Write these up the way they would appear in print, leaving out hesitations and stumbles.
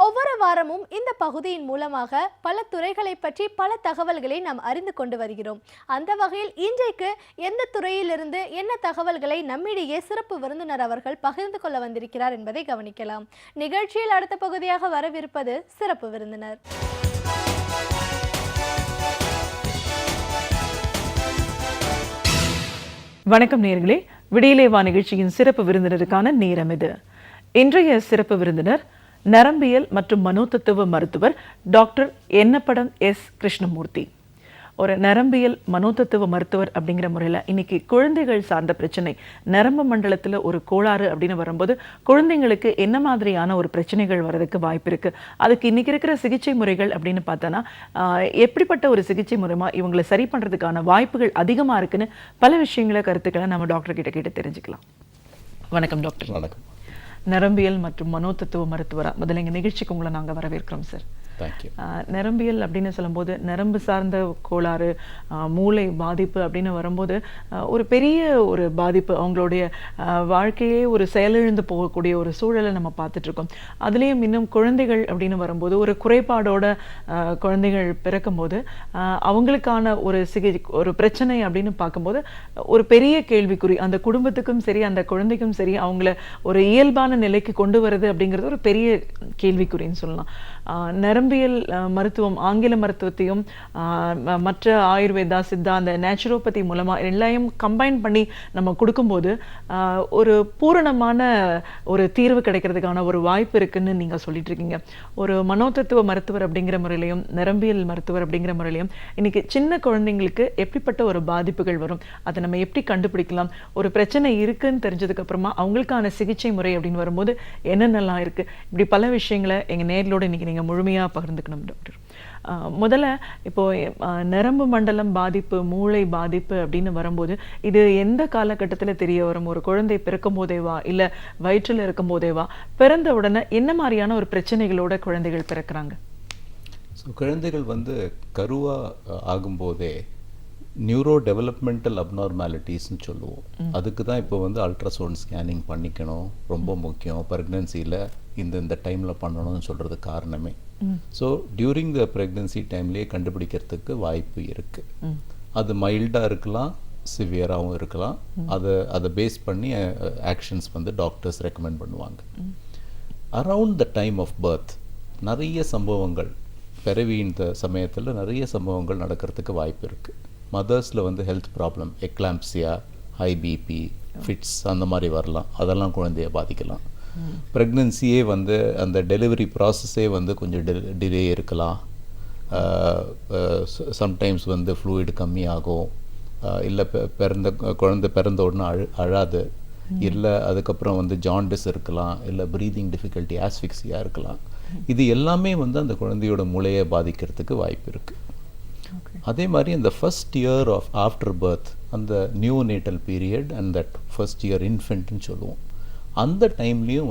ஒவ்வொரு வாரமும் இந்த பகுதியின் மூலமாக பல துறைகளை பற்றி பல தகவல்களை நாம் அறிந்து கொண்டு வருகிறோம். அந்த வகையில் இன்றைக்கு எந்த துறையிலிருந்து என்ன தகவல்களை நம்மிடையே சிறப்பு விருந்தினர் அவர்கள் பகிர்ந்து கொள்ள வந்திருக்கிறார் என்பதை கவனிக்கலாம். நிகழ்ச்சியில் அடுத்த பகுதியாக வரவிருப்பது சிறப்பு விருந்தினர். வணக்கம் நேயர்களே, விடியலே வா நிகழ்ச்சியின் சிறப்பு விருந்தினருக்கான நேரம் இது. இன்றைய சிறப்பு விருந்தினர் நரம்பியல் மற்றும் மனோதத்துவ மருத்துவர் டாக்டர் என்னப்படம் எஸ் கிருஷ்ணமூர்த்தி. ஒரு நரம்பியல் மனோதத்துவ மருத்துவர் அப்படிங்கிற முறையில் இன்னைக்கு குழந்தைகள் சார்ந்த பிரச்சனை, நரம்பு மண்டலத்தில் ஒரு கோளாறு அப்படின்னு வரும்போது குழந்தைங்களுக்கு என்ன மாதிரியான ஒரு பிரச்சனைகள் வர்றதுக்கு வாய்ப்பு இருக்கு, அதுக்கு இன்னைக்கு இருக்கிற சிகிச்சை முறைகள் அப்படின்னு பார்த்தோன்னா எப்படிப்பட்ட ஒரு சிகிச்சை முறைமா இவங்களை சரி பண்றதுக்கான வாய்ப்புகள் அதிகமாக இருக்குன்னு பல விஷயங்களை கருத்துக்களை நம்ம டாக்டர் கிட்ட கேட்டு தெரிஞ்சுக்கலாம். வணக்கம் டாக்டர். வணக்கம். நரம்பியல் மற்றும் மனோதத்துவ மருத்துவரா முதல்ல எங்கள் நிகழ்ச்சிக்கு உங்களை நாங்கள் வரவேற்கிறோம் சார். நரம்பியல் அப்படின்னு சொல்லும்போது நரம்பு சார்ந்த கோளாறு, மூளை பாதிப்பு அப்படின்னு வரும்போது ஒரு பெரிய ஒரு பாதிப்பு, அவங்களுடைய வாழ்க்கையே ஒரு செயலிழந்து போகக்கூடிய ஒரு சூழலை நம்ம பார்த்துட்டு இருக்கோம். அதுலேயும் இன்னும் குழந்தைகள் அப்படின்னு வரும்போது ஒரு குறைபாடோட குழந்தைகள் பிறக்கும்போது அவங்களுக்கான ஒரு பிரச்சனை அப்படின்னு பார்க்கும்போது ஒரு பெரிய கேள்விக்குறி, அந்த குடும்பத்துக்கும் சரி அந்த குழந்தைக்கும் சரி அவங்கள ஒரு இயல்பான நிலைக்கு கொண்டு வருது அப்படிங்கிறது ஒரு பெரிய கேள்விக்குறின்னு சொல்லலாம். நரம்பியல் மருத்துவம், ஆங்கில மருத்துவத்தையும் மற்ற ஆயுர்வேதா, சித்தா, அந்த நேச்சுரோபதி மூலமா எல்லாத்தையும் கம்பைன் பண்ணி நம்ம கொடுக்கும்போது ஒரு பூரணமான ஒரு தீர்வு கிடைக்கிறதுக்கான ஒரு வாய்ப்பு இருக்குன்னு நீங்க சொல்லிட்டு இருக்கீங்க. ஒரு மனோதத்துவ மருத்துவர் அப்படிங்கிற முறையிலையும் நரம்பியல் மருத்துவர் அப்படிங்கிற முறையிலையும் இன்னைக்கு சின்ன குழந்தைங்களுக்கு எப்படிப்பட்ட ஒரு பாதிப்புகள் வரும், அதை நம்ம எப்படி கண்டுபிடிக்கலாம், ஒரு பிரச்சனை இருக்குன்னு தெரிஞ்சதுக்கு அப்புறமா அவங்களுக்கான சிகிச்சை முறை அப்படின்னு வரும்போது என்னென்னலாம் இருக்கு, இப்படி பல விஷயங்களை எங்க நேர்களோட இன்னைக்கு நீங்க முழுமையா பகிர்ந்துக்கணும் டாக்டர். முதல்ல இப்போ நரம்பு மண்டலம் பாதிப்பு, மூளை பாதிப்பு அப்படின்னு வரும்போது இது எந்த காலகட்டத்தில் தெரிய வரும்? ஒரு குழந்தை பிறக்கும் போதேவா, இல்ல வயிற்றில் இருக்கும் போதேவா, பிறந்த உடனே என்ன மாதிரியான ஒரு பிரச்சனைகளோட குழந்தைகள் பிறக்கிறாங்க? குழந்தைகள் கருவா ஆகும்போதே நியூரோ டெவலப்மெண்டல் அப்நார்மாலிட்டிஸ்ன்னு சொல்லுவோம். அதுக்கு தான் இப்போ அல்ட்ராசவுண்ட் ஸ்கேனிங் பண்ணிக்கணும், ரொம்ப முக்கியம். ப்ரெக்னென்சியில் இந்த டைமில் பண்ணணும்னு சொல்கிறது காரணமே. ஸோ டியூரிங் த ப்ரெக்னென்சி டைம்லேயே கண்டுபிடிக்கிறதுக்கு வாய்ப்பு இருக்குது. அது மைல்டாக இருக்கலாம், சிவியராகவும் இருக்கலாம். அதை பேஸ் பண்ணி ஆக்ஷன்ஸ் டாக்டர்ஸ் ரெக்கமெண்ட் பண்ணுவாங்க. Around the time of birth நிறைய சம்பவங்கள், பிறவியின் சமயத்தில் நிறைய சம்பவங்கள் நடக்கிறதுக்கு வாய்ப்பு இருக்குது. மதர்ஸில் health problem, eclampsia, high BP, fits அந்த மாதிரி வரலாம். அதெல்லாம் குழந்தைய பாதிக்கலாம். ப்ரெக்னென்சியே அந்த டெலிவரி ப்ராசஸே கொஞ்சம் டிலே இருக்கலாம். சம்டைம்ஸ் ஃப்ளூயிட் கம்மியாகும், இல்லை குழந்தை பிறந்த உடனே அழாது, இல்லை அதுக்கப்புறம் ஜாண்டிஸ் இருக்கலாம், இல்லை ப்ரீதிங் டிஃபிகல்ட்டி, ஆஸ்ஃபிக்சியா இருக்கலாம். இது எல்லாமே அந்த குழந்தையோட மூளையை பாதிக்கிறதுக்கு வாய்ப்பு இருக்குது. அதே மாதிரி அந்த first year of after birth, அந்த neonatal period and that first year இன்ஃபென்ட்னு சொல்லுவோம், அந்த டைம்லேயும்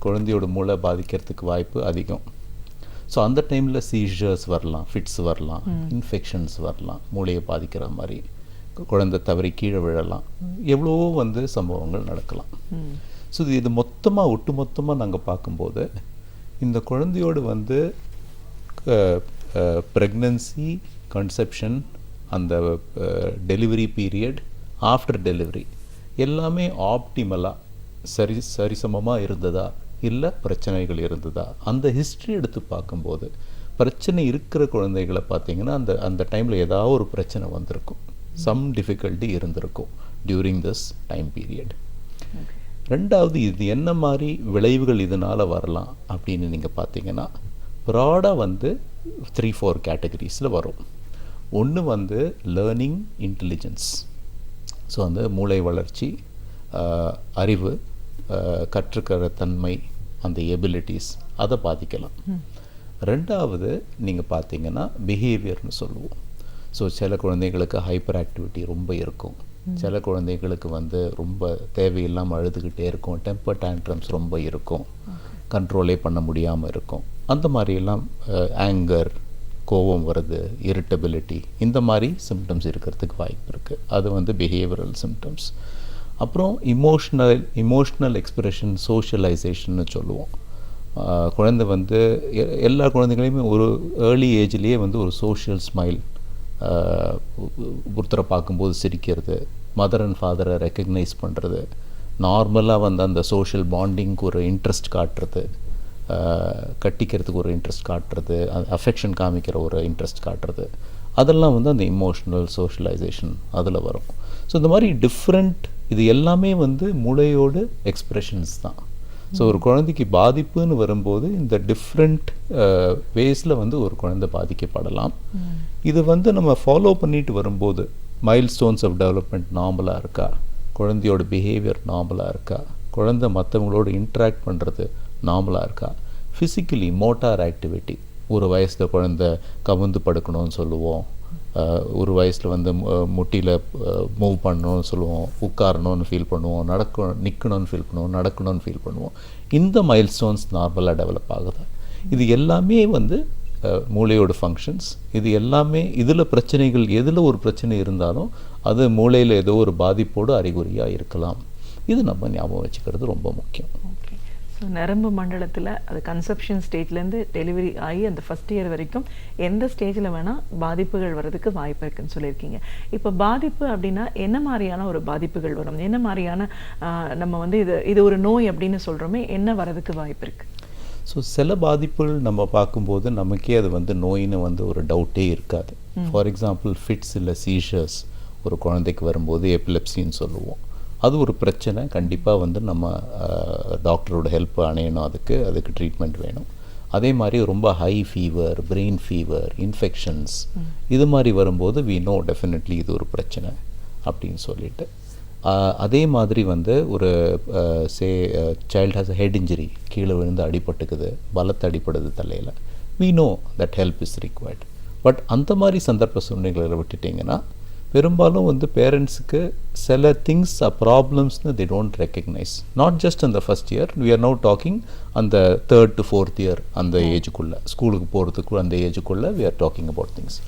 குழந்தையோட மூளை பாதிக்கிறதுக்கு வாய்ப்பு அதிகம். ஸோ அந்த டைமில் சீஷர்ஸ் வரலாம், ஃபிட்ஸ் வரலாம், இன்ஃபெக்ஷன்ஸ் வரலாம், மூளையை பாதிக்கிற மாதிரி, குழந்தை தவறி கீழே விழலாம், எவ்வளவோ சம்பவங்கள் நடக்கலாம். ஸோ இது மொத்தமாக ஒட்டுமொத்தமாக நாங்கள் பார்க்கும்போது இந்த குழந்தையோடு ப்ரெக்னன்சி, கன்செப்ஷன், அந்த டெலிவரி பீரியட், ஆஃப்டர் டெலிவரி எல்லாமே ஆப்டிமலாக சரிசமமாக இருந்ததா, இல்லை பிரச்சனைகள் இருந்ததா, அந்த ஹிஸ்ட்ரி எடுத்து பார்க்கும்போது பிரச்சனை இருக்கிற குழந்தைகளை பார்த்தீங்கன்னா அந்த டைமில் ஏதாவது ஒரு பிரச்சனை வந்திருக்கும், சம் டிஃபிகல்ட்டி இருந்திருக்கும் டியூரிங் திஸ் டைம் பீரியட். ரெண்டாவது, இது என்ன மாதிரி விளைவுகள் இதனால் வரலாம் அப்படின்னு நீங்கள் பார்த்தீங்கன்னா ப்ராடாக 3-4 கேட்டகரிஸில் வரும். ஒன்று லேர்னிங் இன்டெலிஜென்ஸ், ஸோ மூளை வளர்ச்சி, அறிவு, கற்றுக்கிற தன்மை, அந்த எபிலிட்டிஸ், அதை பாதிக்கலாம். ரெண்டாவது நீங்கள் பார்த்தீங்கன்னா பிஹேவியர்னு சொல்லுவோம். ஸோ சில குழந்தைங்களுக்கு ஹைப்பர் ஆக்டிவிட்டி ரொம்ப இருக்கும், சில குழந்தைங்களுக்கு ரொம்ப தேவையில்லாமல் அழுதுகிட்டே இருக்கும், டெம்பர் டேண்ட்ரம்ஸ் ரொம்ப இருக்கும், கண்ட்ரோலே பண்ண முடியாமல் இருக்கும். அந்த மாதிரியெல்லாம் ஆங்கர், கோபம் வருது, இரிட்டபிலிட்டி, இந்த மாதிரி சிம்டம்ஸ் இருக்கிறதுக்கு வாய்ப்பு இருக்குது. அது பிஹேவியரல் சிம்டம்ஸ். அப்புறம் இமோஷ்னல் எக்ஸ்பிரஷன், சோஷியலைசேஷன்னு சொல்லுவோம். குழந்தை வந்து எல்லா குழந்தைகளையுமே ஒரு ஏர்லி ஏஜ்லேயே வந்து ஒரு சோஷியல் ஸ்மைல், ஒருத்தரை பார்க்கும்போது சிரிக்கிறது, மதர் அண்ட் ஃபாதரை ரெக்கக்னைஸ் பண்ணுறது, நார்மலாக வந்து அந்த சோஷியல் பாண்டிங்க்கு ஒரு இன்ட்ரெஸ்ட் காட்டுறது, கட்டிக்கிறதுக்கு ஒரு இன்ட்ரெஸ்ட் காட்டுறது, அஃபெக்ஷன் காமிக்கிற ஒரு இன்ட்ரெஸ்ட் காட்டுறது, அதெல்லாம் வந்து அந்த இமோஷ்னல் சோஷியலைசேஷன் அதில் வரும். ஸோ இந்த மாதிரி டிஃப்ரெண்ட் இது எல்லாமே வந்து மூளையோட எக்ஸ்ப்ரெஷன்ஸ் தான். ஸோ ஒரு குழந்தைக்கு பாதிப்புன்னு வரும்போது இந்த டிஃப்ரெண்ட் வேஸில் வந்து ஒரு குழந்தை பாதிக்கப்படலாம். இது வந்து நம்ம ஃபாலோ பண்ணிட்டு வரும்போது மைல் ஸ்டோன்ஸ் ஆஃப் டெவலப்மெண்ட் நார்மலாக இருக்கா, குழந்தையோட பிஹேவியர் நார்மலாக இருக்கா, குழந்தை மற்றவங்களோட இன்ட்ராக்ட் பண்ணுறது நார்மலாக இருக்கா, ஃபிசிக்கலி மோட்டார் ஆக்டிவிட்டி, ஒரு வயசில் குழந்தை கவுந்து படுக்கணும்னு சொல்லுவோம், ஒரு வயசில் வந்து முட்டியில் மூவ் பண்ணணும்னு சொல்லுவோம், உட்காரணும்னு ஃபீல் பண்ணுவோம், நிற்கணும்னு ஃபீல் பண்ணுவோம், நடக்கணும்னு ஃபீல் பண்ணுவோம். இந்த மைல் ஸ்டோன்ஸ் நார்மலாக டெவலப் ஆகுது. இது எல்லாமே வந்து மூளையோட ஃபங்க்ஷன்ஸ். இது எல்லாமே இதில் பிரச்சனைகள், எதில் ஒரு பிரச்சனை இருந்தாலும் அது மூளையில் ஏதோ ஒரு பாதிப்போடு அறிகுறியாக இருக்கலாம். இது நம்ம ஞாபகம் வச்சுக்கிறது ரொம்ப முக்கியம். ஸோ நரம்பு மண்டலத்தில் அது கன்செப்ஷன் ஸ்டேஜ்லேருந்து டெலிவரி ஆகி அந்த ஃபஸ்ட் இயர் வரைக்கும் எந்த ஸ்டேஜில் வேணால் பாதிப்புகள் வர்றதுக்கு வாய்ப்பு இருக்குன்னு சொல்லியிருக்கீங்க. இப்போ பாதிப்பு அப்படின்னா என்ன மாதிரியான ஒரு பாதிப்புகள் வரும், என்ன மாதிரியான நம்ம வந்து இது ஒரு நோய் அப்படின்னு சொல்கிறோமே, என்ன வரதுக்கு வாய்ப்பு இருக்குது? ஸோ சில பாதிப்புகள் நம்ம பார்க்கும்போது நமக்கே அது வந்து நோயின்னு வந்து ஒரு டவுட்டே இருக்காது. ஃபார் எக்ஸாம்பிள் ஃபிட்ஸ் இல்லை சீஷர்ஸ் ஒரு குழந்தைக்கு வரும்போது எபிலெப்சின்னு சொல்லுவோம். அது ஒரு பிரச்சனை. கண்டிப்பாக வந்து நம்ம டாக்டரோட ஹெல்ப் அணையணும், அதுக்கு ட்ரீட்மெண்ட் வேணும். அதே மாதிரி ரொம்ப high fever, brain fever, infections இது மாதிரி வரும்போது வி நோ டெஃபினெட்லி இது ஒரு பிரச்சனை அப்படின்னு சொல்லிட்டு. அதே மாதிரி வந்து ஒரு child has a head injury, கீழே விழுந்து அடிபட்டுக்குது, பலத்தை அடிப்படுது தலையில், we know that help is required. But அந்த மாதிரி சந்தர்ப்ப சூழ்நிலைகளை விட்டுட்டிங்கன்னா பெரும்பாலும் வந்து பேரண்ட்ஸுக்கு சில திங்ஸ் ப்ராப்ளம்ஸ்னு they don't recognise. Not just அந்த first year, we are now talking அந்த 3rd to 4th இயர் அந்த ஏஜுக்குள்ளே, ஸ்கூலுக்கு போகிறதுக்கு அந்த ஏஜுக்குள்ளே we are talking about things.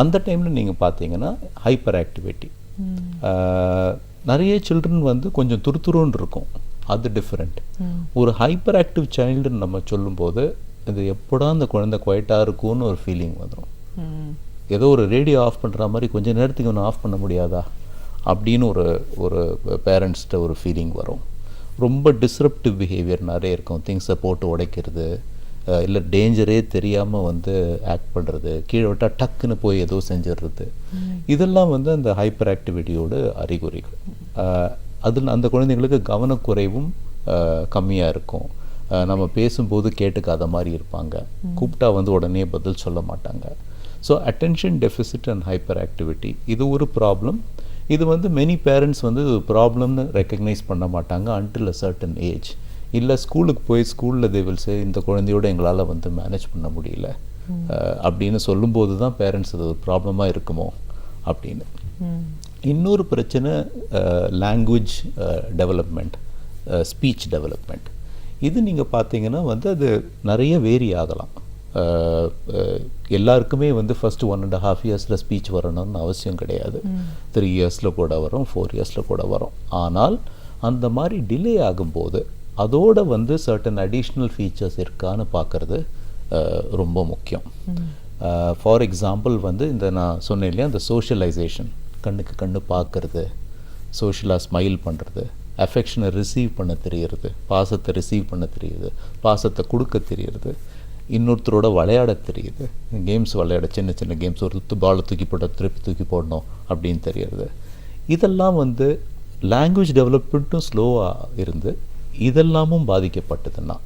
அந்த டைமில் நீங்கள் பார்த்தீங்கன்னா ஹைப்பர் ஆக்டிவிட்டி, நிறைய சில்ட்ரன் வந்து கொஞ்சம் துருத்துருன்னு இருக்கும், அது டிஃப்ரெண்ட். ஒரு ஹைப்பர் ஆக்டிவ் சைல்டுன்னு நம்ம சொல்லும்போது இது எப்படா அந்த குழந்தை குவைட்டாக இருக்கும்னு ஒரு ஃபீலிங் வந்துடும். ஏதோ ஒரு ரேடியோ ஆஃப் பண்ணுற மாதிரி கொஞ்ச நேரத்துக்கு ஒன்று ஆஃப் பண்ண முடியாதா அப்படின்னு ஒரு பேரண்ட்ஸ்கிட்ட ஒரு ஃபீலிங் வரும். ரொம்ப டிஸ்ரப்டிவ் பிஹேவியர் நிறைய இருக்கும். திங்ஸை போட்டு உடைக்கிறது, இல்லை டேஞ்சரே தெரியாமல் வந்து ஆக்ட் பண்ணுறது, கீழே விட்டால் டக்குன்னு போய் ஏதோ செஞ்சிடுறது, இதெல்லாம் வந்து அந்த ஹைப்பர் ஆக்டிவிட்டியோட அறிகுறிகள். அதில் அந்த குழந்தைங்களுக்கு கவனக்குறைவும் கம்மியாக இருக்கும். நம்ம பேசும்போது கேட்டுக்காத மாதிரி இருப்பாங்க, கூப்பிட்டா வந்து உடனே பதில் சொல்ல மாட்டாங்க. So attention deficit and hyper activity இது ஒரு ப்ராப்ளம். இது வந்து மெனி பேரண்ட்ஸ் வந்து ப்ராப்ளம்னு ரெக்கக்னைஸ் பண்ண மாட்டாங்க அன்டில் அ சர்டன் ஏஜ். இல்லை ஸ்கூலுக்கு போய் ஸ்கூலில் தே வில் சே இந்த குழந்தையோட எங்களால் வந்து மேனேஜ் பண்ண முடியல அப்படின்னு சொல்லும்போது தான் பேரண்ட்ஸ் அது ஒரு ப்ராப்ளமாக இருக்குமோ அப்படின்னு. இன்னொரு பிரச்சனை லாங்குவேஜ் டெவலப்மெண்ட், ஸ்பீச் டெவலப்மெண்ட். இது நீங்கள் பார்த்தீங்கன்னா வந்து அது நிறைய வேரி ஆகலாம். எல்லாருக்குமே வந்து ஃபஸ்ட்டு 1.5 இயர்ஸில் ஸ்பீச் வரணும்னு அவசியம் கிடையாது. 3 இயர்ஸில் கூட வரும், 4 இயர்ஸில் கூட வரும். ஆனால் அந்த மாதிரி டிலே ஆகும்போது அதோட வந்து சர்டன் அடிஷ்னல் ஃபீச்சர்ஸ் இருக்கான்னு பார்க்குறது ரொம்ப முக்கியம். ஃபார் எக்ஸாம்பிள் வந்து இந்த நான் சொன்னேன் இல்லையா, அந்த சோஷியலைசேஷன், கண்ணுக்கு கண்ணு பார்க்குறது, சோஷியலாக ஸ்மைல் பண்ணுறது, அஃபெக்ஷனை ரிசீவ் பண்ண தெரியுறது, பாசத்தை ரிசீவ் பண்ண தெரியுது, பாசத்தை கொடுக்க தெரியுறது, இன்னொருத்தரோட விளையாட தெரியுது, கேம்ஸ் விளையாட, சின்ன சின்ன கேம்ஸ், ஒரு பாலை தூக்கி போட்டால் திருப்பி தூக்கி போடணும் அப்படின்னு தெரியுறது. இதெல்லாம் வந்து லாங்குவேஜ் டெவலப்மெண்ட்டும் ஸ்லோவாக இருந்து இதெல்லாமும் பாதிக்கப்பட்டதுன்னா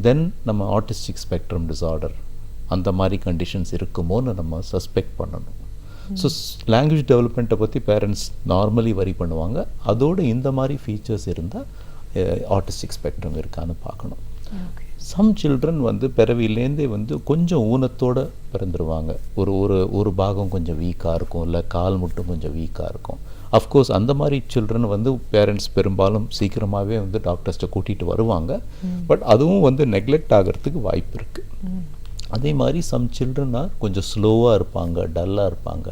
தென் நம்ம ஆட்டிஸ்டிக் ஸ்பெக்ட்ரம் டிஸார்டர் அந்த மாதிரி கண்டிஷன்ஸ் இருக்குமோன்னு நம்ம சஸ்பெக்ட் பண்ணணும். ஸோ லாங்குவேஜ் டெவலப்மெண்ட்டை பற்றி பேரண்ட்ஸ் நார்மலி வரி பண்ணுவாங்க. அதோடு இந்த மாதிரி ஃபீச்சர்ஸ் இருந்தால் ஆட்டிஸ்டிக் ஸ்பெக்ட்ரம் இருக்கான்னு பார்க்கணும். சம் சில்ட்ரன் வந்து பிறவிலேருந்தே வந்து கொஞ்சம் ஊனத்தோடு பிறந்துருவாங்க. ஒரு பாகம் கொஞ்சம் வீக்காக இருக்கும், இல்லை கால் மட்டும் கொஞ்சம் வீக்காக இருக்கும். அஃப்கோர்ஸ் அந்த மாதிரி சில்ட்ரன் வந்து பேரண்ட்ஸ் பெரும்பாலும் சீக்கிரமாகவே வந்து டாக்டர்ஸ்ட்டை கூட்டிகிட்டு வருவாங்க. பட் அதுவும் வந்து நெக்லெக்ட் ஆகிறதுக்கு வாய்ப்பு இருக்குது. அதே மாதிரி சம் சில்ட்ரனாக கொஞ்சம் ஸ்லோவாக இருப்பாங்க, டல்லாக இருப்பாங்க,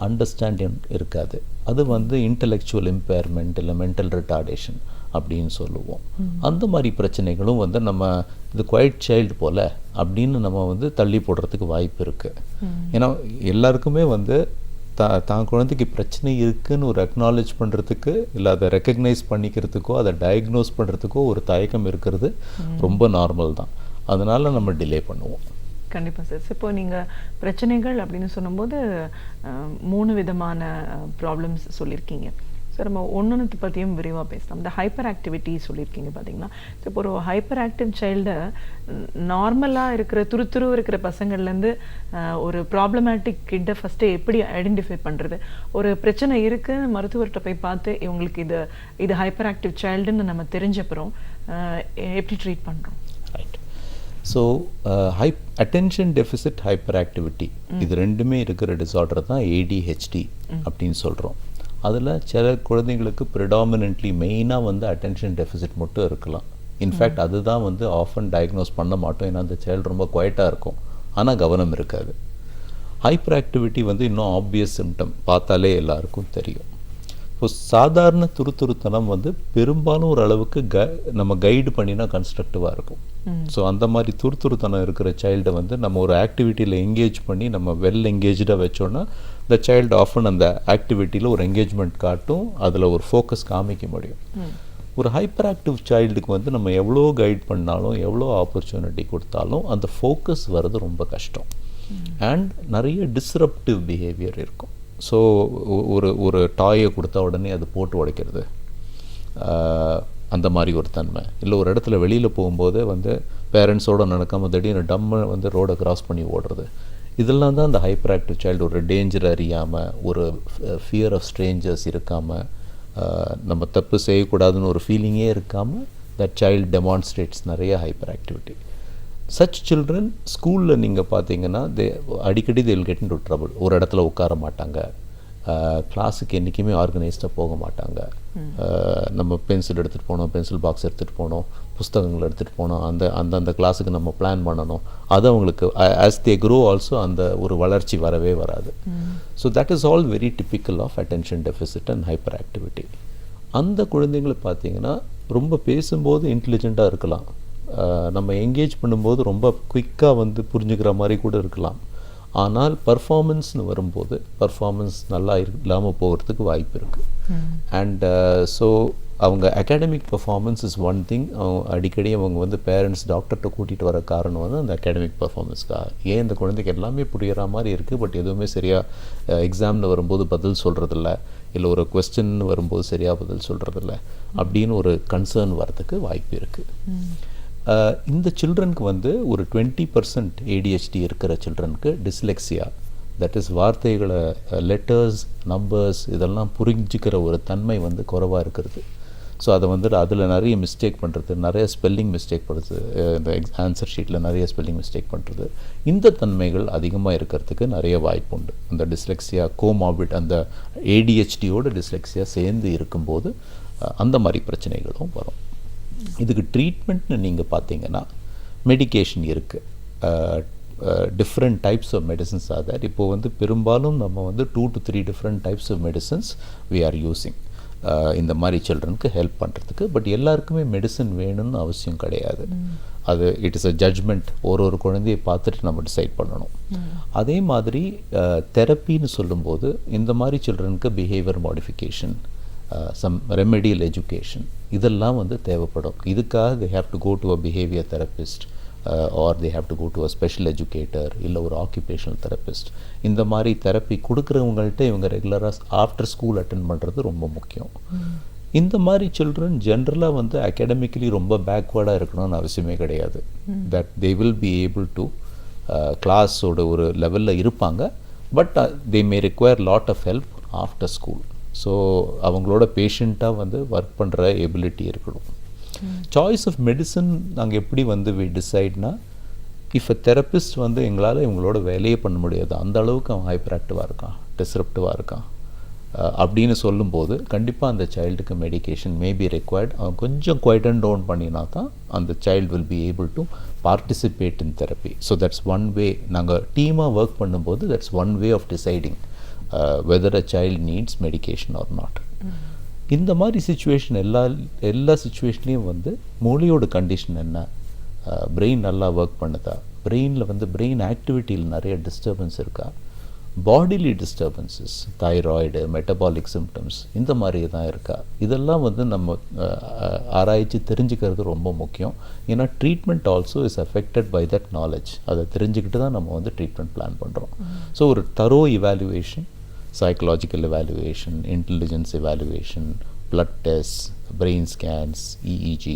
அண்டர்ஸ்டாண்டிங் இருக்காது. அது வந்து இன்டலெக்சுவல் இம்பேர்மெண்ட் இல்லை மென்டல் ரிட்டார்டேஷன் அப்படின்னு சொல்லுவோம். அந்த மாதிரி பிரச்சனைகளும் வந்து நம்ம இது குவைட் சைல்டு போல் அப்படின்னு நம்ம வந்து தள்ளி போடுறதுக்கு வாய்ப்பு இருக்குது. ஏன்னா எல்லாருக்குமே வந்து தான் குழந்தைக்கு பிரச்சனை இருக்குதுன்னு ஒரு அக்னாலேஜ் பண்ணுறதுக்கு இல்லை அதை ரெக்கக்னைஸ் பண்ணிக்கிறதுக்கோ அதை டயக்னோஸ் பண்ணுறதுக்கோ ஒரு தயக்கம் இருக்கிறது ரொம்ப நார்மல் தான். அதனால் நம்ம டிலே பண்ணுவோம். கண்டிப்பாக சார். இப்போ நீங்கள் பிரச்சனைகள் அப்படின்னு சொல்லும்போது 3 விதமான ப்ராப்ளம்ஸ் சொல்லியிருக்கீங்க. ஸோ நம்ம ஒன்று பற்றியும் விரிவாக பேசலாம். இந்த ஹைப்பர் ஆக்டிவிட்டி சொல்லியிருக்கீங்க பார்த்தீங்கன்னா, ஸோ இப்போ ஒரு ஹைப்பர் ஆக்டிவ் சைல்டை நார்மலாக இருக்கிற துரு இருக்கிற பசங்கள்லேருந்து ஒரு ப்ராப்ளமேட்டிக் கிட்ட ஃபஸ்ட்டு எப்படி ஐடென்டிஃபை பண்ணுறது? ஒரு பிரச்சனை இருக்குன்னு மருத்துவர்கிட்ட போய் பார்த்து இவங்களுக்கு இது ஹைப்பர் ஆக்டிவ் சைல்டுன்னு நம்ம தெரிஞ்சப்புறம் எப்படி ட்ரீட் பண்ணுறோம்? Right. So attention deficit hyper activity இது ரெண்டுமே இருக்கிற டிஸார்டர் தான் ADHD அப்படின்னு சொல்கிறோம். அதில் சில குழந்தைங்களுக்கு ப்ரிடாமினென்ட்லி மெயினாக வந்து அட்டென்ஷன் டெஃபிசிட் மட்டும் இருக்கலாம். இன்ஃபேக்ட் அதுதான் வந்து ஆஃபன் டயக்னோஸ் பண்ண மாட்டோம். ஏன்னா அந்த சைல்டு ரொம்ப குவைட்டாக இருக்கும், ஆனால் கவனம் இருக்காது. ஹைப்பர் ஆக்டிவிட்டி வந்து இன்னும் ஆப்வியஸ் சிம்டம், பார்த்தாலே எல்லாருக்கும் தெரியும். இப்போ சாதாரண துருத்தனம் வந்து பெரும்பாலும் ஒரு அளவுக்கு நம்ம கைடு பண்ணினா கன்ஸ்ட்ரக்டிவாக இருக்கும். ஸோ அந்த மாதிரி துருத்தனம் இருக்கிற சைல்டை வந்து நம்ம ஒரு ஆக்டிவிட்டியில் எங்கேஜ் பண்ணி நம்ம வெல் எங்கேஜாக வச்சோன்னா இந்த சைல்டு ஆஃபன் அந்த ஆக்டிவிட்டியில் ஒரு என்கேஜ்மெண்ட் காட்டும், அதில் ஒரு ஃபோக்கஸ் காமிக்க முடியும். ஒரு ஹைப்பர் ஆக்டிவ் சைல்டுக்கு வந்து நம்ம எவ்வளோ கைட் பண்ணாலும் எவ்வளோ ஆப்பர்ச்சுனிட்டி கொடுத்தாலும் அந்த ஃபோக்கஸ் வர்றது ரொம்ப கஷ்டம். அண்ட் நிறைய டிஸ்ரப்டிவ் பிஹேவியர் இருக்கும். ஸோ ஒரு டாயை கொடுத்தா உடனே அது போட்டு உடைக்கிறது, அந்த மாதிரி ஒரு தன்மை. இல்லை ஒரு இடத்துல வெளியில் போகும்போது வந்து பேரண்ட்ஸோடு நடக்காமல் திடீர்னு டம்மை வந்து ரோடை கிராஸ் பண்ணி ஓடுறது, இதெல்லாம் தான் அந்த ஹைப்பர் ஆக்டிவ் சைல்டு ஒரு டேஞ்சர் அறியாமல், ஒரு ஃபியர் ஆஃப் ஸ்ட்ரேஞ்சர்ஸ் இருக்காமல், நம்ம தப்பு செய்யக்கூடாதுன்னு ஒரு ஃபீலிங்கே இருக்காமல் தட் சைல்டு டெமான்ஸ்ட்ரேட்ஸ் நிறைய ஹைப்பர் ஆக்டிவிட்டி. சச் சில்ட்ரன் ஸ்கூலில் நீங்கள் பார்த்தீங்கன்னா அடிக்கடி they will get into trouble. ஒரு இடத்துல உட்கார மாட்டாங்க, கிளாஸுக்கு என்றைக்குமே ஆர்கனைஸ்டாக போக மாட்டாங்க. நம்ம பென்சில் எடுத்துகிட்டு போனோம், பென்சில் பாக்ஸ் எடுத்துகிட்டு போனோம், புஸ்தகங்கள் எடுத்துகிட்டு போனோம், அந்த கிளாஸுக்கு நம்ம பிளான் பண்ணணும். அது அவங்களுக்கு ஆஸ் தே க்ரோ ஆல்சோ அந்த ஒரு வளர்ச்சி வரவே வராது. So that is all very typical of attention deficit and hyperactivity. அந்த குழந்தைங்களை பார்த்தீங்கன்னா ரொம்ப பேசும்போது இன்டெலிஜெண்ட்டாக இருக்கலாம், நம்ம என்கேஜ் பண்ணும்போது ரொம்ப குயிக்காக வந்து புரிஞ்சுக்கிற மாதிரி கூட இருக்கலாம். ஆனால் பர்ஃபார்மன்ஸ்னு வரும்போது பர்ஃபார்மன்ஸ் நல்லா இல்லாமல் போகிறதுக்கு வாய்ப்பு இருக்குது. அண்ட் ஸோ அவங்க academic performance is one thing. அடிக்கடி அவங்க வந்து பேரண்ட்ஸ் டாக்டர்கிட்ட கூட்டிகிட்டு வர காரணம் வந்து அந்த அகாடமிக் பர்ஃபார்மன்ஸ்க்காக. ஏன் இந்த குழந்தைக்கு எல்லாமே புரிகிற மாதிரி இருக்குது, பட் எதுவுமே சரியாக எக்ஸாமில் வரும்போது பதில் சொல்கிறதில்ல, இல்லை ஒரு கொஸ்டின் வரும்போது சரியாக பதில் சொல்கிறதில்ல அப்படின்னு ஒரு கன்சர்ன் வரதுக்கு வாய்ப்பு இருக்குது. இந்த சில்ட்ரனுக்கு வந்து ஒரு 20% ADHD இருக்கிற சில்ட்ரனுக்கு டிஸ்லெக்ஸியா, தட் இஸ் வார்த்தைகளை லெட்டர்ஸ் நம்பர்ஸ் இதெல்லாம் புரிஞ்சுக்கிற ஒரு தன்மை வந்து குறைவாக இருக்கிறது. ஸோ அதை வந்து அதில் நிறைய மிஸ்டேக் பண்ணுறது, நிறைய ஸ்பெல்லிங் மிஸ்டேக் பண்ணுறது, இந்த ஆன்சர் ஷீட்டில் நிறைய ஸ்பெல்லிங் மிஸ்டேக் பண்ணுறது, இந்த தன்மைகள் அதிகமாக இருக்கிறதுக்கு நிறைய வாய்ப்பு உண்டு. அந்த டிஸ்லெக்ஸியா கோமார்பிட் அந்த ADHDயோட டிஸ்லெக்ஸியா சேர்ந்து இருக்கும்போது அந்த மாதிரி பிரச்சனைகளும் வரும். இதுக்கு ட்ரீட்மெண்ட்னு நீங்கள் பார்த்தீங்கன்னா மெடிகேஷன் இருக்குது. Different types of medicines are there. இப்போது வந்து பெரும்பாலும் நம்ம வந்து 2 to 3 different types of medicines we are using இந்த மாதிரி சில்ட்ரனுக்கு ஹெல்ப் பண்ணுறதுக்கு. பட் எல்லாருக்குமே மெடிசன் வேணும்னு அவசியம் கிடையாது. அது இட் இஸ் அ ஜட்ஜ்மெண்ட், ஒரு குழந்தையை பார்த்துட்டு நம்ம டிசைட் பண்ணணும். அதே மாதிரி தெரப்பின்னு சொல்லும்போது இந்த மாதிரி சில்ட்ரனுக்கு behaviour modification, some remedial education இதெல்லாம் வந்து தேவைப்படும். இதுக்காக they have to go to a behavior therapist or they have to go to a special educator இல்லை ஒரு occupational therapist. இந்த மாதிரி தெரப்பி கொடுக்குறவங்கள்ட்ட இவங்க ரெகுலராக ஆஃப்டர் ஸ்கூல் அட்டென்ட் பண்ணுறது ரொம்ப முக்கியம். இந்த மாதிரி சில்ட்ரன் ஜென்ரலாக வந்து அகாடமிக்கலி ரொம்ப பேக்வேர்டாக இருக்கணும்னு அவசியமே கிடையாது. That they will be able to கிளாஸோட ஒரு லெவலில் இருப்பாங்க. But they may require lot of help after school. So அவங்களோட பேஷண்ட்டாக வந்து ஒர்க் பண்ணுற எபிலிட்டி இருக்கணும். சாய்ஸ் ஆஃப் மெடிசன் நாங்கள் எப்படி வந்து வி டிசைட்னா, இஃப் அ தெரப்பிஸ்ட் வந்து எங்களால் இவங்களோட வேலையே பண்ண முடியாது, அந்த அளவுக்கு அவன் ஹைப்பர் ஆக்டிவாக இருக்கான், டிஸ்ரப்டிவாக இருக்கான் அப்படின்னு சொல்லும்போது கண்டிப்பாக அந்த சைல்டுக்கு மெடிகேஷன் மேபி ரெக்வயர்ட். அவன் கொஞ்சம் குவைட் அண்ட் டவுன் பண்ணினா தான் அந்த child will be able to participate in therapy. So that's one way. நாங்கள் டீமாக ஒர்க் பண்ணும்போது that's one way of deciding whether a child needs medication or not. இந்த மாதிரி சுச்சுவேஷன் எல்லா சுச்சுவேஷன்லேயும் வந்து மூளையோட கண்டிஷன் என்ன, பிரெயின் நல்லா ஒர்க் பண்ணுதா, பிரெயினில் வந்து பிரெயின் ஆக்டிவிட்டியில் நிறைய டிஸ்டர்பன்ஸ் இருக்கா, bodily disturbances, thyroid, metabolic symptoms இந்த மாதிரி தான் இருக்கா, இதெல்லாம் வந்து நம்ம ஆராய்ச்சி தெரிஞ்சுக்கிறது ரொம்ப முக்கியம். ஏன்னா treatment also is affected by that knowledge. அதை தெரிஞ்சுக்கிட்டு தான் நம்ம வந்து ட்ரீட்மெண்ட் பிளான் பண்ணுறோம். ஸோ ஒரு தரோ evaluation, psychological evaluation, intelligence evaluation, blood tests, brain scans, EEG,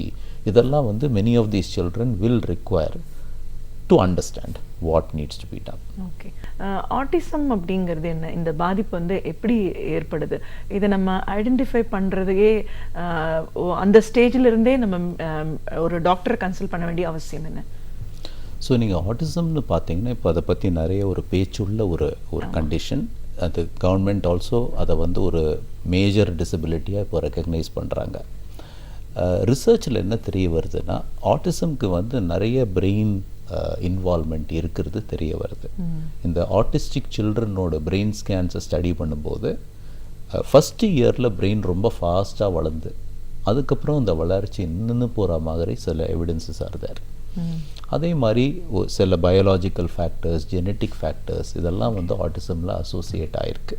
இதெல்லாம் வந்து many of these children will require to understand what needs to be done. Okay, autism அப்படிங்கிறது என்ன, இந்த பாதிப்பு வந்து எப்படி ஏற்படுது, இதை நம்ம ஐடென்டிஃபை பண்ணுறதுக்கே அந்த ஸ்டேஜில் இருந்தே நம்ம ஒரு டாக்டரை கன்சல்ட் பண்ண வேண்டிய அவசியம் என்ன? ஸோ நீங்கள் ஆட்டிசம்னு பார்த்தீங்கன்னா இப்போ அதை பற்றி நிறைய ஒரு பேச்சுள்ள ஒரு கண்டிஷன். அது கவர்மெண்ட் ஆல்சோ அதை வந்து ஒரு மேஜர் டிசபிலிட்டியாக இப்போ ரெக்கக்னைஸ் பண்ணுறாங்க. ரிசர்ச்சில் என்ன தெரிய வருதுன்னா ஆட்டிசம்க்கு வந்து நிறைய பிரெயின் இன்வால்மெண்ட் இருக்கிறது தெரிய வருது. இந்த ஆட்டிஸ்டிக் சில்ட்ரனோட பிரெயின் ஸ்கேன்ஸை ஸ்டடி பண்ணும்போது ஃபஸ்ட்டு இயரில் பிரெயின் ரொம்ப ஃபாஸ்ட்டாக வளர்ந்து அதுக்கப்புறம் அந்த வளர்ச்சி நின்று போகிற மாதிரி சில எவிடன்சஸ் ஆர் தேர். அதே மாதிரி சில பயாலாஜிக்கல் ஃபேக்டர்ஸ், ஜெனட்டிக் ஃபேக்டர்ஸ் இதெல்லாம் வந்து ஆட்டிசமில் அசோசியேட் ஆகிருக்கு.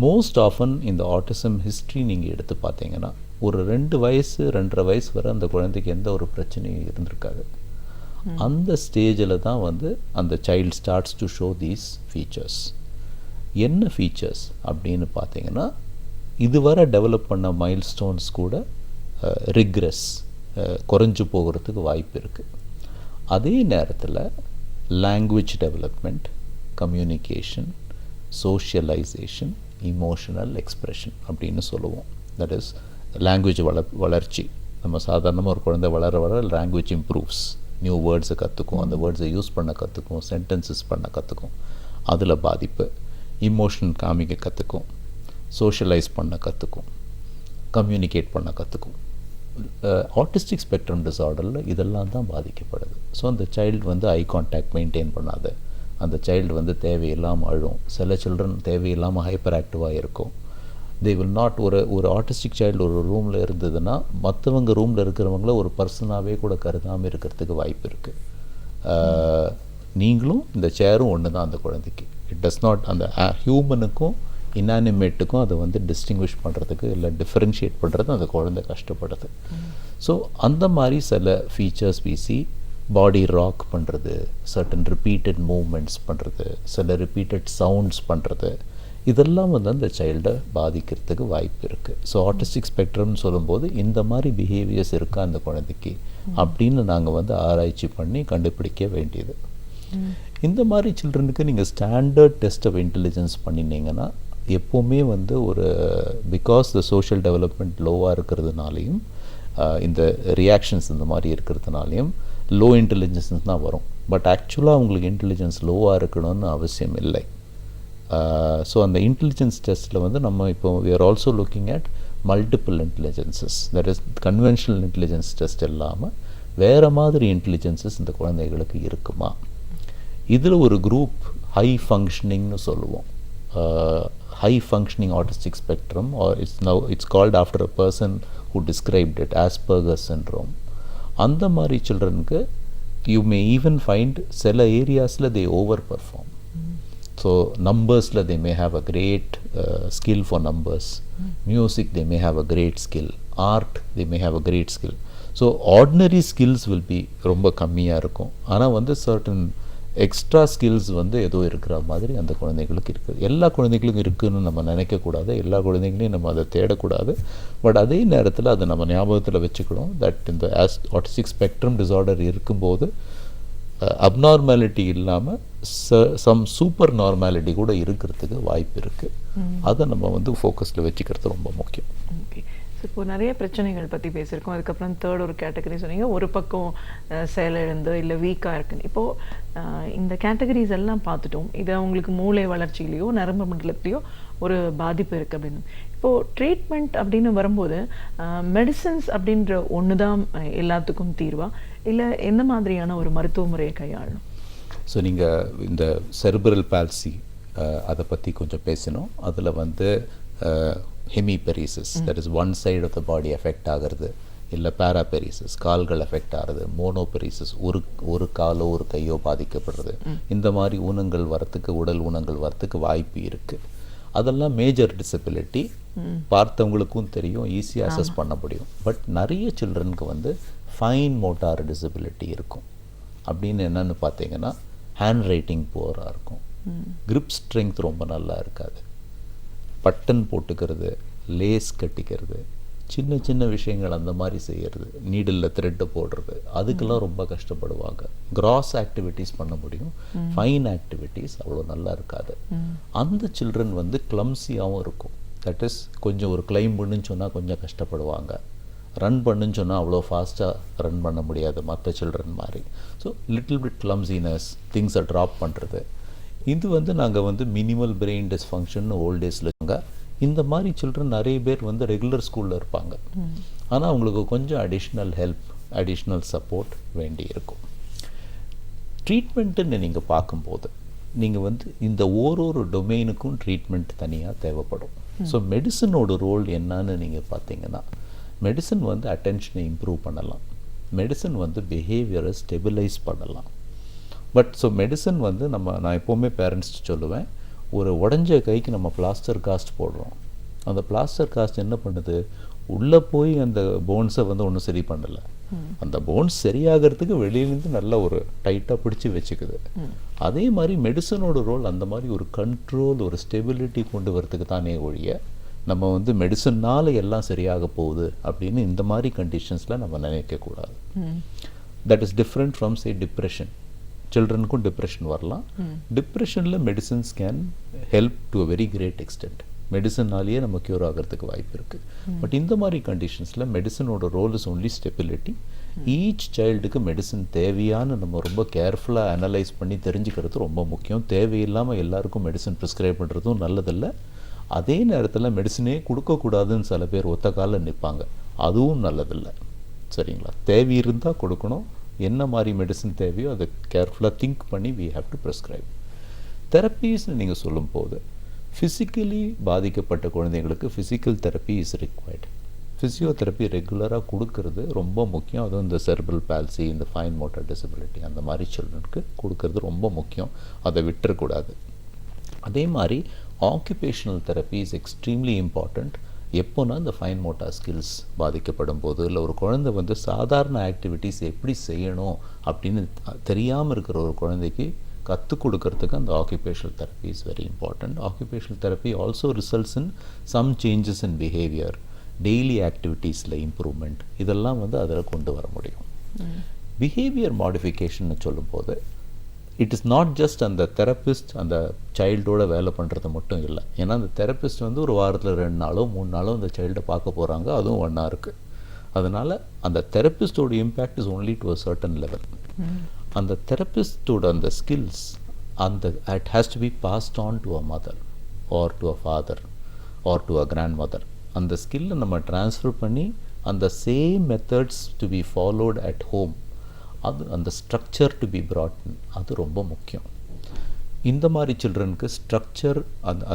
மோஸ்ட் ஆஃபன் இந்த ஆட்டிசம் ஹிஸ்ட்ரி நீங்கள் எடுத்து பார்த்தீங்கன்னா ஒரு 2 வயசு 2.5 வயசு வரை அந்த குழந்தைக்கு எந்த ஒரு பிரச்சனையும் இருந்திருக்காது. அந்த ஸ்டேஜில் தான் வந்து அந்த child starts to show these features. என்ன ஃபீச்சர்ஸ் அப்படின்னு பார்த்தீங்கன்னா இதுவரை டெவலப் பண்ண மைல்ஸ்டோன்ஸ் கூட ரிக்ரெஸ், குறைஞ்சு போகிறதுக்கு வாய்ப்பு இருக்குது. அதே நேரத்தில் language development, communication, socialisation, emotional expression அப்படின்னு சொல்லுவோம். தட் இஸ் லாங்குவேஜ் வளர்ச்சி. நம்ம சாதாரணமாக ஒரு குழந்தை வளர லாங்குவேஜ் இம்ப்ரூவ்ஸ், நியூ வேர்ட்ஸை கற்றுக்கும், அந்த வேர்ட்ஸை யூஸ் பண்ண கற்றுக்கும், சென்டென்சஸ் பண்ண கற்றுக்கும், அதில் பாதிப்பு. இமோஷன் காமிக்க கற்றுக்கும், சோஷியலைஸ் பண்ண கற்றுக்கும், கம்யூனிகேட் பண்ண கற்றுக்கும். ஆட்டிஸ்டிக் ஸ்பெக்ட்ரம் டிஸார்டரில் இதெல்லாம் தான் பாதிக்கப்படுது. ஸோ அந்த சைல்டு வந்து ஐ கான்டாக்ட் மெயின்டைன் பண்ணாது, அந்த சைல்டு வந்து தேவையில்லாமல் அழும், சில சில்ட்ரன் தேவையில்லாமல் ஹைப்பர் ஆக்டிவாக இருக்கும். தே வில் நாட் ஒரு ஆட்டிஸ்டிக் சைல்டு ஒரு ரூமில் இருந்ததுன்னா மற்றவங்க ரூமில் இருக்கிறவங்கள ஒரு பர்சனாகவே கூட கருதாமல் இருக்கிறதுக்கு வாய்ப்பு இருக்குது. நீங்களும் இந்த சேரும் ஒன்று தான் அந்த குழந்தைக்கு. இட் டஸ் நாட், அந்த ஹியூமனுக்கும் இனானிமேட்டுக்கும் அதை வந்து டிஸ்டிங்விஷ் பண்ணுறதுக்கு இல்லை டிஃபரன்ஷியேட் பண்ணுறது அந்த குழந்தை கஷ்டப்படுது. ஸோ அந்த மாதிரி சில ஃபீச்சர்ஸ் வீசி பாடி ராக் பண்ணுறது, சர்டன் ரிப்பீட்டட் மூமெண்ட்ஸ் பண்ணுறது, சில ரிப்பீட்டட் சவுண்ட்ஸ் பண்ணுறது, இதெல்லாம் வந்து அந்த சைல்டை பாதிக்கிறதுக்கு வாய்ப்பு இருக்குது. ஸோ ஆட்டிஸ்டிக் ஸ்பெக்ட்ரம்னு சொல்லும்போது இந்த மாதிரி பிஹேவியர்ஸ் இருக்கா அந்த குழந்தைக்கு அப்படின்னு நாங்கள் வந்து ஆராய்ச்சி பண்ணி கண்டுபிடிக்க வேண்டியது. இந்த மாதிரி சில்ட்ரனுக்கு நீங்கள் ஸ்டாண்டர்ட் டெஸ்ட் ஆஃப் இன்டெலிஜென்ஸ் பண்ணினீங்கன்னா எப்போவுமே வந்து ஒரு பிகாஸ் த சோஷியல் டெவலப்மெண்ட் லோவாக இருக்கிறதுனாலையும் இந்த ரியாக்ஷன்ஸ் இந்த மாதிரி இருக்கிறதுனாலையும் லோ இன்டெலிஜென்ஸ் தான் வரும். பட் ஆக்சுவலாக அவங்களுக்கு இன்டெலிஜென்ஸ் லோவாக இருக்கணும்னு அவசியம் இல்லை. ஸோ அந்த இன்டெலிஜென்ஸ் டெஸ்ட்டில் வந்து நம்ம இப்போ we are also looking at multiple intelligences, that is conventional intelligence test இல்லாமல் வேறு மாதிரி இன்டெலிஜென்சஸ் இந்த குழந்தைகளுக்கு இருக்குமா. இதில் ஒரு குரூப் ஹை ஃபங்க்ஷனிங்னு சொல்லுவோம். High functioning autistic spectrum, or it's called after a person who described it, Asperger's syndrome. அந்த மாதிரி சில்ட்ரனுக்கு யூ மே ஈவன் ஃபைண்ட் சில ஏரியாஸில் தே ஓவர் பர்ஃபார்ம். ஸோ நம்பர்ஸில் they may have a great skill for numbers, music they may have a great skill, art they may have a great skill. So ordinary skills will be ரொம்ப கம்மியாக இருக்கும். ஆனால் வந்து certain extra skills வந்து ஏதோ இருக்கிற மாதிரி அந்த குழந்தைகளுக்கு இருக்குது. எல்லா குழந்தைகளுக்கும் இருக்குதுன்னு நம்ம நினைக்கக்கூடாது, எல்லா குழந்தைகளையும் நம்ம அதை தேடக்கூடாது. பட் அதே நேரத்தில் அதை நம்ம ஞாபகத்தில் வச்சுக்கணும் தட் இந்த ஆட்டிஸ்டிக் ஸ்பெக்ட்ரம் டிஸார்டர் இருக்கும்போது அப்நார்மாலிட்டி இல்லாமல் சம் சூப்பர் நார்மாலிட்டி கூட இருக்கிறதுக்கு வாய்ப்பு இருக்குது. அதை நம்ம வந்து ஃபோக்கஸில் வச்சுக்கிறது ரொம்ப முக்கியம். ஓகே, ஸோ இப்போ நிறைய பிரச்சனைகள் பற்றி பேசியிருக்கோம். அதுக்கப்புறம் தேர்ட் ஒரு கேட்டகரி சொன்னீங்க, ஒரு பக்கம் செயலிழந்து இல்லை வீக்காக இருக்குன்னு. இப்போது இந்த கேட்டகரிஸ் எல்லாம் பார்த்துட்டோம். இது அவங்களுக்கு மூளை வளர்ச்சியிலையோ நரம்பு மண்டலத்திலையோ ஒரு பாதிப்பு இருக்குது அப்படின்னு. இப்போது ட்ரீட்மெண்ட் அப்படின்னு வரும்போது மெடிசன்ஸ் அப்படின்ற ஒன்று தான் எல்லாத்துக்கும் தீர்வா, இல்லை எந்த மாதிரியான ஒரு மருத்துவ முறையை கையாளணும்? ஸோ நீங்கள் இந்த செரிப்ரல் பால்சி அதை பற்றி கொஞ்சம் பேசினோம். அதில் வந்து hemiparesis, that is one side of the body effect ஆகிறது, இல்லை பேராபெரிசிஸ் கால்கள் எஃபெக்ட் ஆகிறது, மோனோபெரிசிஸ் ஒரு காலோ ஒரு கையோ பாதிக்கப்படுறது, இந்த மாதிரி ஊனங்கள் வரத்துக்கு, உடல் ஊனங்கள் வரத்துக்கு வாய்ப்பு இருக்குது. அதெல்லாம் மேஜர் டிசபிலிட்டி, பார்த்தவங்களுக்கும் தெரியும், ஈஸியாக அசஸ் பண்ண முடியும். பட் நிறைய சில்ட்ரனுக்கு வந்து ஃபைன் மோட்டார் டிசபிலிட்டி இருக்கும். அப்படின்னு என்னென்னு பார்த்தீங்கன்னா ஹேண்ட் ரைட்டிங் புவராக இருக்கும், grip strength ரொம்ப நல்லா இருக்காது, பட்டன் போட்டுக்கிறது, லேஸ் கட்டிக்கிறது, சின்ன சின்ன விஷயங்கள் அந்த மாதிரி செய்கிறது, நீடில் த்ரெட்டு போடுறது, அதுக்கெல்லாம் ரொம்ப கஷ்டப்படுவாங்க. கிராஸ் ஆக்டிவிட்டீஸ் பண்ண முடியும், ஃபைன் ஆக்டிவிட்டீஸ் அவ்வளோ நல்லா இருக்காது. அந்த சில்ட்ரன் வந்து கிளம்ஸியாகவும் இருக்கும். தட் இஸ் கொஞ்சம் ஒரு கிளைம் பண்ணுன்னு சொன்னால் கொஞ்சம் கஷ்டப்படுவாங்க, ரன் பண்ணுன்னு சொன்னால் அவ்வளோ ஃபாஸ்ட்டாக ரன் பண்ண முடியாது மற்ற சில்ட்ரன் மாதிரி. ஸோ லிட்டில் பிட் கிளம்ஸினஸ், திங்ஸை ட்ராப் பண்ணுறது, இது வந்து நாங்கள் வந்து மினிமல் பிரெயின் டிஸ்ஃபங்க்ஷன் ஓல்ட் டேஸில் இந்த மாதிரி சில்ட்ரன் நிறைய பேர் வந்து ரெகுலர் ஸ்கூலில் இருப்பாங்க. ஆனால் அவங்களுக்கு கொஞ்சம் அடிஷ்னல் ஹெல்ப், அடிஷ்னல் சப்போர்ட் வேண்டி இருக்கும். ட்ரீட்மெண்ட்டுன்னு நீங்கள் பார்க்கும்போது நீங்கள் வந்து இந்த ஒரு டொமைனுக்கும் ட்ரீட்மெண்ட் தனியாக தேவைப்படும். ஸோ மெடிசனோட ரோல் என்னன்னு நீங்கள் பார்த்தீங்கன்னா, மெடிசன் வந்து அட்டென்ஷனை இம்ப்ரூவ் பண்ணலாம், மெடிசன் வந்து பிஹேவியரை ஸ்டெபிலைஸ் பண்ணலாம். பட் ஸோ மெடிசன் வந்து நான் எப்போவுமே பேரண்ட்ஸ் சொல்லுவேன், ஒரு உடஞ்ச கைக்கு நம்ம பிளாஸ்டர் காஸ்ட் போடுறோம், அந்த பிளாஸ்டர் காஸ்ட் என்ன பண்ணுது, உள்ளே போய் அந்த போன்ஸை வந்து ஒன்றும் சரி பண்ணலை, அந்த போன்ஸ் சரியாகிறதுக்கு வெளியிலேருந்து நல்லா ஒரு டைட்டாக பிடிச்சி வச்சுக்குது. அதே மாதிரி மெடிசனோட ரோல் அந்த மாதிரி ஒரு கண்ட்ரோல், ஒரு ஸ்டெபிலிட்டி கொண்டு வரதுக்கு தானே ஒழிய நம்ம வந்து மெடிசன்னால் எல்லாம் சரியாக போகுது அப்படின்னு இந்த மாதிரி கண்டிஷன்ஸில் நம்ம நினைக்கக்கூடாது. That is different from say depression. சில்ட்ரனுக்கும் டிப்ரெஷன் வரலாம். டிப்ரெஷனில் medicines can help to a very great extent. மெடிசன்னாலேயே நம்ம க்யூர் ஆகிறதுக்கு வாய்ப்பு இருக்குது. பட் இந்த மாதிரி கண்டிஷன்ஸில் மெடிசனோட role is only stability. Each சைல்டுக்கு மெடிசன் தேவையான நம்ம ரொம்ப கேர்ஃபுல்லாக அனலைஸ் பண்ணி தெரிஞ்சுக்கிறது ரொம்ப முக்கியம். தேவையில்லாமல் எல்லாருக்கும் மெடிசன் ப்ரிஸ்கிரைப் பண்ணுறதும் நல்லதில்லை. அதே நேரத்தில் மெடிசனே கொடுக்கக்கூடாதுன்னு சில பேர் ஒத்த காலில் நிற்பாங்க, அதுவும் நல்லதில்லை. சரிங்களா? தேவை இருந்தால் கொடுக்கணும், என்ன மாதிரி மெடிசன் தேவையோ அதை கேர்ஃபுல்லாக திங்க் பண்ணி we have to prescribe. தெரப்பீஸ்னு நீங்கள் சொல்லும்போது ஃபிசிக்கலி பாதிக்கப்பட்ட குழந்தைங்களுக்கு physical therapy is required. Physiotherapy ரெகுலராக கொடுக்கறது ரொம்ப முக்கியம். அதுவும் இந்த செர்பல் பால்சி, இந்த ஃபைன் மோட்டார் டிசபிலிட்டி அந்த மாதிரி சில்ட்ரனுக்கு கொடுக்கறது ரொம்ப முக்கியம், அதை விட்டுறக்கூடாது. அதே மாதிரி occupational therapy is extremely important. எப்போனா இந்த ஃபைன் மோட்டார் ஸ்கில்ஸ் பாதிக்கப்படும் போது, இல்லை ஒரு குழந்தை வந்து சாதாரண ஆக்டிவிட்டீஸ் எப்படி செய்யணும் அப்படின்னு தெரியாமல் இருக்கிற ஒரு குழந்தைக்கு கற்றுக் கொடுக்கறதுக்கு அந்த occupational therapy is very important. Occupational therapy also results in some changes in behaviour, daily ஆக்டிவிட்டீஸில் இம்ப்ரூவ்மெண்ட், இதெல்லாம் வந்து அதில் கொண்டு வர முடியும். பிஹேவியர் மாடிஃபிகேஷன் சொல்லும்போது இட் இஸ் நாட் ஜஸ்ட் அந்த தெரப்பிஸ்ட் அந்த சைல்டோட வேலை பண்ணுறது மட்டும் இல்லை. ஏன்னா அந்த தெரப்பிஸ்ட் வந்து ஒரு வாரத்தில் 2 நாளோ 3 நாளோ அந்த சைல்டை பார்க்க போகிறாங்க, அதுவும் ஒன்றா இருக்குது. அதனால் அந்த தெரப்பிஸ்டோட impact is only to a certain level. அந்த தெரப்பிஸ்டோட அந்த skills it has to be passed on to a mother or to a father or to a grandmother. அந்த ஸ்கில்லை நம்ம ட்ரான்ஸ்ஃபர் பண்ணி அந்த same methods to be followed at home, அது அந்த structure to be brought in, அது ரொம்ப முக்கியம். இந்த மாதிரி சில்ட்ரனுக்கு ஸ்ட்ரக்சர், அந்த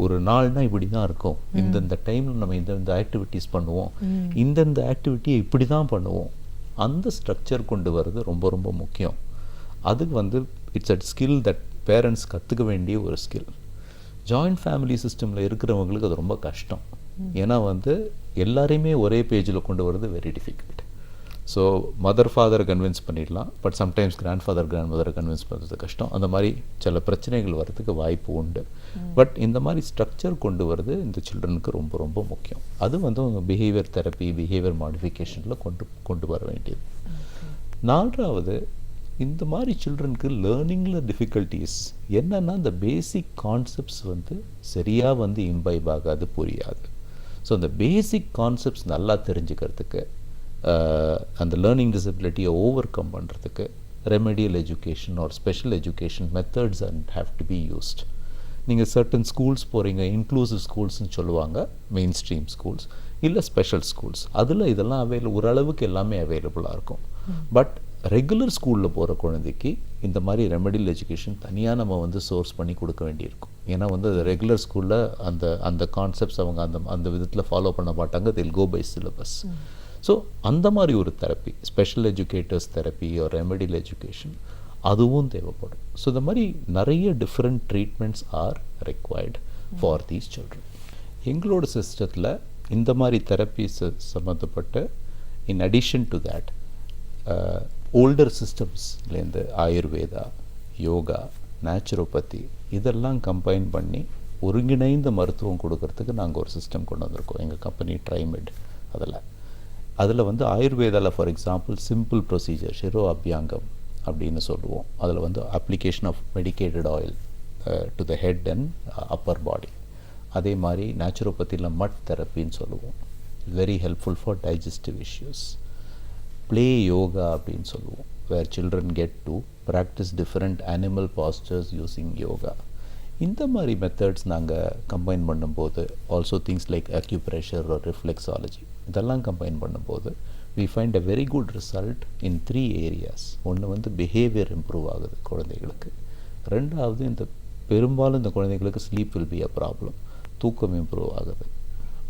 ஒரு நாள்னா இப்படி தான் இருக்கும், இந்தந்த டைமில் நம்ம இந்த ஆக்டிவிட்டீஸ் பண்ணுவோம், இந்தந்த ஆக்டிவிட்டியை இப்படி தான் பண்ணுவோம், அந்த ஸ்ட்ரக்சர் கொண்டு வர்றது ரொம்ப ரொம்ப முக்கியம். அதுக்கு வந்து it's a skill that parents கற்றுக்க வேண்டிய ஒரு ஸ்கில். ஜாயிண்ட் ஃபேமிலி சிஸ்டமில் இருக்கிறவங்களுக்கு அது ரொம்ப கஷ்டம். ஏன்னா வந்து எல்லாரையுமே ஒரே பேஜில் கொண்டு வர்றது வெரி டிஃபிகல்ட். ஸோ மதர் ஃபாதரை கன்வின்ஸ் பண்ணிடலாம், பட் சம்டைம்ஸ் கிராண்ட் ஃபாதர் கிராண்ட் மதரை கன்வின்ஸ் பண்ணுறது கஷ்டம். அந்த மாதிரி சில பிரச்சனைகள் வர்றதுக்கு வாய்ப்பு உண்டு. பட் இந்த மாதிரி ஸ்ட்ரக்சர் கொண்டு வரது இந்த சில்ட்ரனுக்கு ரொம்ப ரொம்ப முக்கியம். அது வந்து அவங்க பிஹேவியர் தெரப்பி, பிஹேவியர் மாடிஃபிகேஷனில் கொண்டு வர வேண்டியது. 4வது, இந்த மாதிரி சில்ட்ரனுக்கு லேர்னிங்கில் டிஃபிகல்ட்டிஸ் என்னென்னா, இந்த பேசிக் கான்செப்ட்ஸ் வந்து சரியாக வந்து இம்பைப் ஆகாது, புரியாது. ஸோ அந்த பேசிக் கான்செப்ட்ஸ் நல்லா தெரிஞ்சுக்கிறதுக்கு, அந்த லேர்னிங் டிசபிலிட்டியை ஓவர் கம் பண்ணுறதுக்கு remedial education are special education methods and have to be used. நீங்கள் சர்டன் ஸ்கூல்ஸ் போகிறீங்க, இன்க்ளூசிவ் ஸ்கூல்ஸ்னு சொல்லுவாங்க, மெயின் ஸ்ட்ரீம் ஸ்கூல்ஸ் இல்லை ஸ்பெஷல் ஸ்கூல்ஸ், அதில் இதெல்லாம் ஓரளவுக்கு எல்லாமே அவைலபிளாக இருக்கும். பட் ரெகுலர் ஸ்கூலில் போகிற குழந்தைக்கு இந்த மாதிரி ரெமெடியல் எஜுகேஷன் தனியாக நம்ம வந்து சோர்ஸ் பண்ணி கொடுக்க வேண்டியிருக்கும். ஏன்னா வந்து அது ரெகுலர் ஸ்கூலில் அந்த கான்செப்ட்ஸ் அவங்க அந்த விதத்தில் ஃபாலோ பண்ண மாட்டாங்க. தில் கோ பை சிலபஸ். ஸோ அந்த மாதிரி ஒரு தெரப்பி, ஸ்பெஷல் எஜுகேட்டர்ஸ் தெரப்பி ஒரு ரெமெடியல் எஜுகேஷன், அதுவும் தேவைப்படும். ஸோ இந்த மாதிரி நிறைய different treatments are required for these children. எங்களோட சிஸ்டத்தில் இந்த மாதிரி தெரப்பிஸ் சம்மந்தப்பட்ட in addition to that older சிஸ்டம்ஸ்லேருந்து ஆயுர்வேதா, யோகா, நேச்சுரோபதி இதெல்லாம் கம்பைன் பண்ணி ஒருங்கிணைந்த மருத்துவம் கொடுக்கறதுக்கு நாங்கள் ஒரு சிஸ்டம் கொண்டு வந்திருக்கோம் எங்கள் கம்பெனி ட்ரைமெட். அதில் வந்து ஆயுர்வேதாவில் for example simple procedure shiro abhyangam அப்படின்னு சொல்லுவோம். அதில் வந்து application of medicated oil to the head and upper body. அதே மாதிரி நேச்சுரோபதியில் மட் தெரப்பின்னு சொல்லுவோம், very helpful for digestive issues. Play yoga அப்படின்னு சொல்லுவோம், where children get to practise different animal postures using yoga. இந்த மாதிரி மெத்தட்ஸ் நாங்கள் கம்பைன் பண்ணும்போது, ஆல்சோ திங்ஸ் லைக் அக்யூப்ரெஷர் ஒரு ரிஃப்ளெக்ஸாலஜி, இதெல்லாம் கம்பைன் பண்ணும்போது we find a very good result in 3 areas. ஒன்று வந்து பிஹேவியர் இம்ப்ரூவ் ஆகுது குழந்தைகளுக்கு. ரெண்டாவது இந்த பெரும்பாலும் இந்த குழந்தைகளுக்கு sleep will be a problem, தூக்கம் இம்ப்ரூவ் ஆகுது.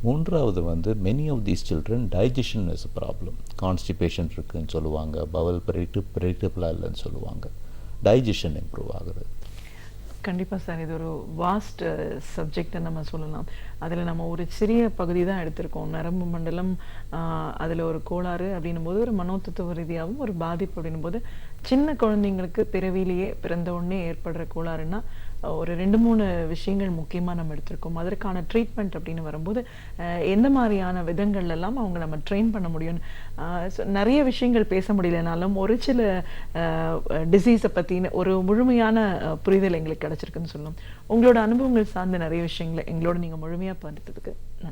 மூன்றாவது வந்து many of these children digestion is a problem, constipation இருக்குதுன்னு சொல்லுவாங்க, பவல் ப்ரெடிக்டபிளாக இல்லைன்னு சொல்லுவாங்க, டைஜஷன் இம்ப்ரூவ் ஆகுது. கண்டிப்பாக சார், இது ஒரு வாஸ்ட் சப்ஜெக்டை நம்ம சொல்லலாம். அதில் நம்ம ஒரு சிறிய பகுதி தான் எடுத்திருக்கோம். நரம்பு மண்டலம், அதில் ஒரு கோளாறு அப்படின்னும் போது ஒரு மனோதத்துவ ரீதியாகவும் ஒரு பாதிப்பு அப்படின்னும் போது, சின்ன குழந்தைங்களுக்கு பிறவிலேயே பிறந்த உடனே ஏற்படுற கோளாறுன்னா ஒரு 2-3 விஷயங்கள் முக்கியமாக நம்ம எடுத்திருக்கோம். அதற்கான ட்ரீட்மெண்ட் அப்படின்னு வரும்போது எந்த மாதிரியான விதங்கள்லாம் அவங்க நம்ம ட்ரெயின் பண்ண முடியும். நிறைய விஷயங்கள் பேச முடியலனாலும் ஒரு சில டிசீஸை பற்றின ஒரு முழுமையான புரிதல் எங்களுக்கு கிடச்சிருக்குன்னு சொல்லணும். உங்களோட அனுபவங்கள் சார்ந்த நிறைய விஷயங்களை எங்களோட நீங்கள் முழுமையாக பகிர்ந்ததுக்கு நன்றி.